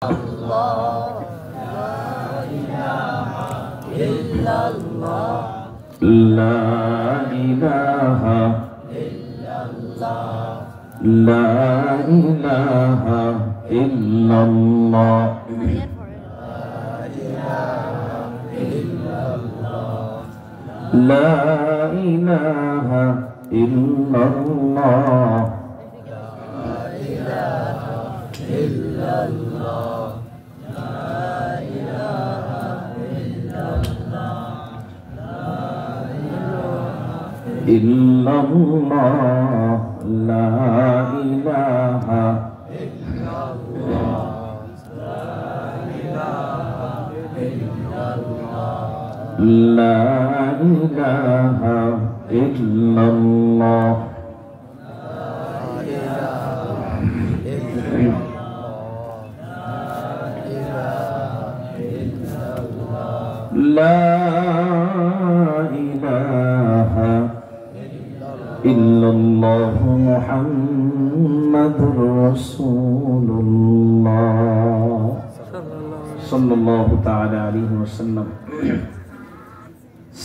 Allah, la ilaha illallah, la ilaha illallah, la ilaha illallah, la ilaha illallah, illallah, la ilaha la ilaha illallah, la ilaha illallah, Muhammadur Rasulullah sallallahu ta'ala alaihi wasallam।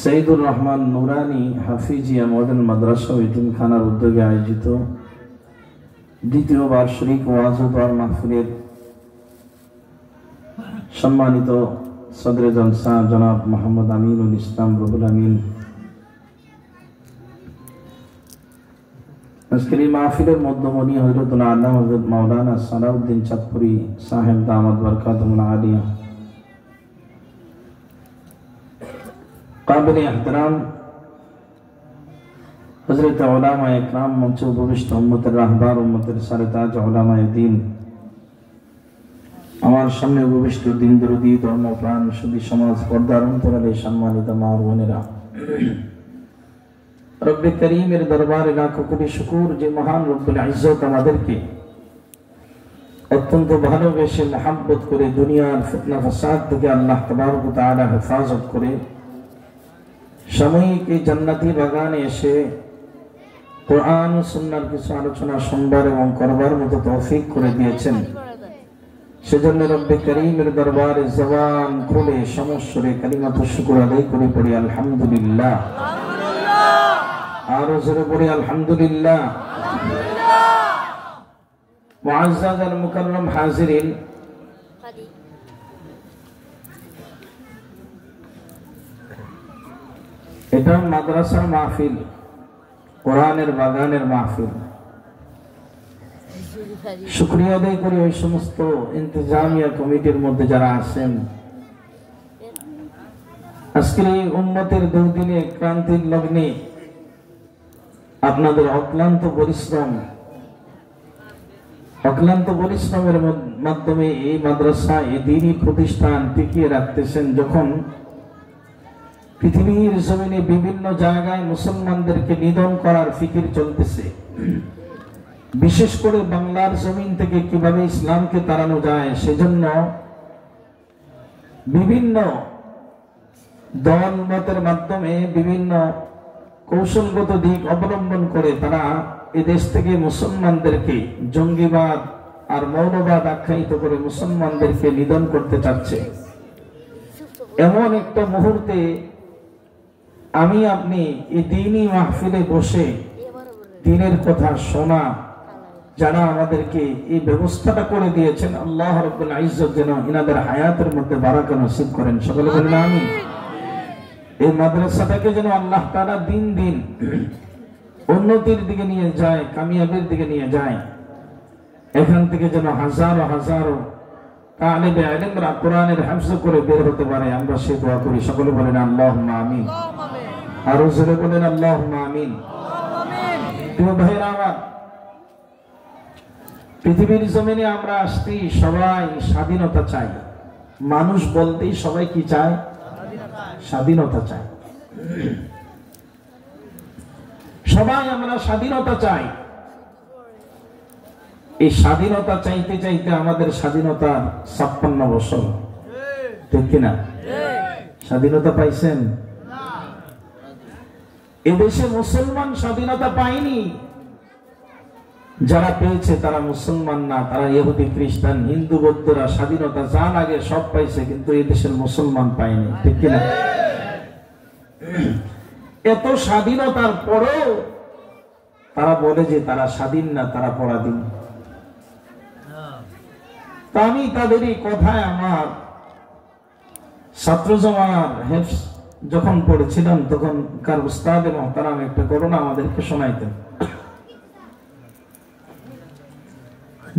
Syedur Rahman নুরানি Hafizia model মাদ্রাসা ও ইতিমখানার উদ্যোগে আয়োজিত দ্বিতীয় বার্ষিক ওয়াজ ও দোয়া মাহফিলের সম্মানিত সদরে জলসা জনাব মোহাম্মদ আমিনুল ইসলাম রুহুল আমিন, আজকের এই মাহফিলের মধ্যমণি হযরতুল আল্লাহ হযরত মাওলানা সালাউদ্দিন চাঁদপুরি সাহেব দামাত বরকাতুল আলিয়া, কাবিল ইহতরাম হযরত উলামা ইকরাম, মঞ্চে উপবিষ্ট উম্মতের রাহবার, উম্মতের সারেতাজ উলামায়ে দ্বীন, আমার সামনে উপবিষ্ট দিন দরদি ধর্মপ্রাণ সুধী সমাজ পর্দার অন্তরালে সম্মানিত মা ও বোনেরা, রব্বে করিমের দরবারে লাখো কোটি শুকর যে মহান রব্বুল ইজ্জত আমাদেরকে অত্যন্ত ভালোবেসে মহব্বত করে দুনিয়ার ফিতনা ফাসাদ থেকে আল্লাহ তাবারক ওয়া তাআলা হেফাজত করে সাময়িক এই জান্নাতি বাগানে এসে কোরআন ও সুন্নাহর কিছু আলোচনা শুনবার এবং করবার মতো তৌফিক করে দিয়েছেন। সেজন্য রব্বে করিমের দরবারে জবান খুলে সমস্বরে কালিমাতুশ শুকর আদায় করে পড়ি আলহামদুলিল্লাহ, আরো জোরে পড়ি আলহামদুলিল্লাহ। মুআজ্জাজ আল মুকাররম হাজিরিন, এটা মাদ্রাসার মাহফিল, কোরআনের বাগানের মাহফিল। শুকরিয়া আদায় করি ওই সমস্ত ইন্তেজামিয়া কমিটির মধ্যে যারা আছেন। আজকের এই উম্মতের দুর্দিনে ক্রান্তির লগ্নে আপনাদের অক্লান্ত পরিশ্রমের মাধ্যমে এই মাদ্রাসা, এই দ্বীনি প্রতিষ্ঠান টিকিয়ে রাখতেছেন। যখন পৃথিবীর জমিনে বিভিন্ন জায়গায় মুসলমানদেরকে নিধন করার ফিকির চলতেছে, বিশেষ করে বাংলার জমিন থেকে কিভাবে ইসলামকে তাড়ানো যায়, সেজন্য বিভিন্ন দল মতের মাধ্যমে বিভিন্ন কৌশলগত দিক অবলম্বন করে তারা এদেশ থেকে মুসলমানদেরকে জঙ্গিবাদ আর মৌলবাদ আখ্যায়িত করে মুসলমানদেরকে নিধন করতে চাচ্ছে। এমন একটা মুহূর্তে আমি আপনি এই দ্বীনি মাহফিলে বসে দ্বীনের কথা শোনা, যারা আমাদেরকে এই ব্যবস্থাটা করে দিয়েছেন, আল্লাহ রাব্বুল ইজ্জত যেন ইনাদের হায়াতের মধ্যে বারাকা নসিব করেন। সকলে বলেন আমিন। এই মাদ্রাসাটাকে যেন আল্লাহ তাআলা দিন দিন উন্নতির দিকে নিয়ে যায়, কামিয়াবির দিকে নিয়ে যায়। এখান থেকে যেন হাজারো হাজারো তালিবে ইলমরা কোরআনের হিফজ করে বের হতে পারে, আমরা সে দোয়া করি। সকলে বলেন আল্লাহুম্মা আমিন। আর জোরে বলেন আল্লাহুম্মা আমিন। প্রিয় ভাইরা আমার, পৃথিবীর জমিনে আমরা আসছি, সবাই স্বাধীনতা চাই। মানুষ বলতেই সবাই কি চায়? স্বাধীনতা চাই। সবাই আমরা স্বাধীনতা চাই। এই স্বাধীনতা চাইতে চাইতে আমাদের স্বাধীনতার 56 বছর, ঠিক কিনা? স্বাধীনতা পাইছেন? এদেশে মুসলমান স্বাধীনতা পায়নি। যারা পেয়েছে তারা মুসলমান না, তারা ইহুদি, খ্রিস্টান, হিন্দু, বৌদ্ধরা স্বাধীনতা যা লাগে সব পাইছে, কিন্তু এই দেশের মুসলমান পায়নি, ঠিক কিনা? এত স্বাধীনতার পরেও তারা বলে যে তারা স্বাধীন না, তারা পরাধীন। তা আমি তাদের এই কথায় আমার ছাত্র জমার হেফজ যখন পড়েছিলাম তখন কার উস্তাদ এবং তারা একটা ঘটনা আমাদেরকে শোনাইতেন।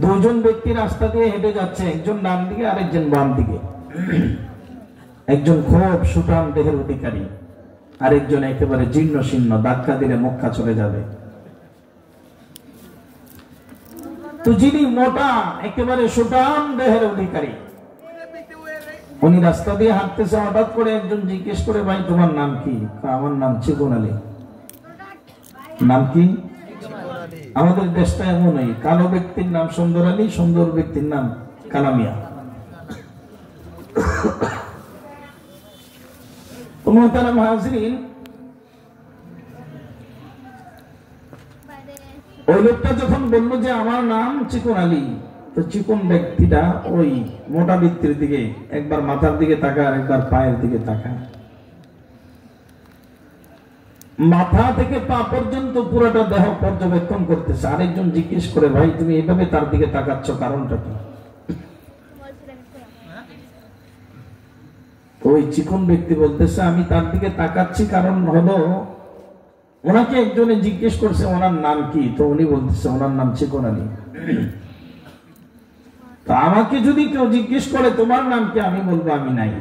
দুজন ব্যক্তি রাস্তা দিয়ে হেঁটে যাচ্ছে, একজন ডান দিকে আরেকজন বাম দিকে। একজন খুব সুঠাম দেহের অধিকারী, আরেকজন একেবারে জীর্ণ শীর্ণ, ধাক্কা দিলে মক্কা চলে যাবে। তো যিনি মোটা একেবারে সুঠাম দেহের অধিকারী, উনি রাস্তা দিয়ে হাঁটতেছে, হঠাৎ করে একজন জিজ্ঞেস করে, ভাই তোমার নাম কি? আমার নাম চিকন আলী। নাম কি? আমাদের দেশটা এমনই, কালো ব্যক্তির নাম সুন্দর আলী, সুন্দর ব্যক্তির নাম কালামিয়া। মুহতারাম হাজরিন, ওই লোকটা যখন বললো যে আমার নাম চিকন আলী, তো চিকন ব্যক্তিটা ওই মোটা ব্যক্তির দিকে একবার মাথার দিকে তাকায় আর একবার পায়ের দিকে তাকায়। মাথা থেকে পা পর্যন্ত পুরোটা দেহ পর্যবেক্ষণ করতেছে। আরেকজন জিজ্ঞেস করে, ভাই তুমি এইভাবে তার দিকে তাকাচ্ছ, কারণটা কি? ওই চিকন ব্যক্তি বলতেছে, আমি তার দিকে তাকাচ্ছি কারণ হলো ওনাকে একজনে জিজ্ঞেস করছে ওনার নাম কি, তো উনি বলতেছে ওনার নাম চিকন আলী। তো আমাকে যদি কেউ জিজ্ঞেস করে তোমার নাম কি, আমি বলবো আমি নাই।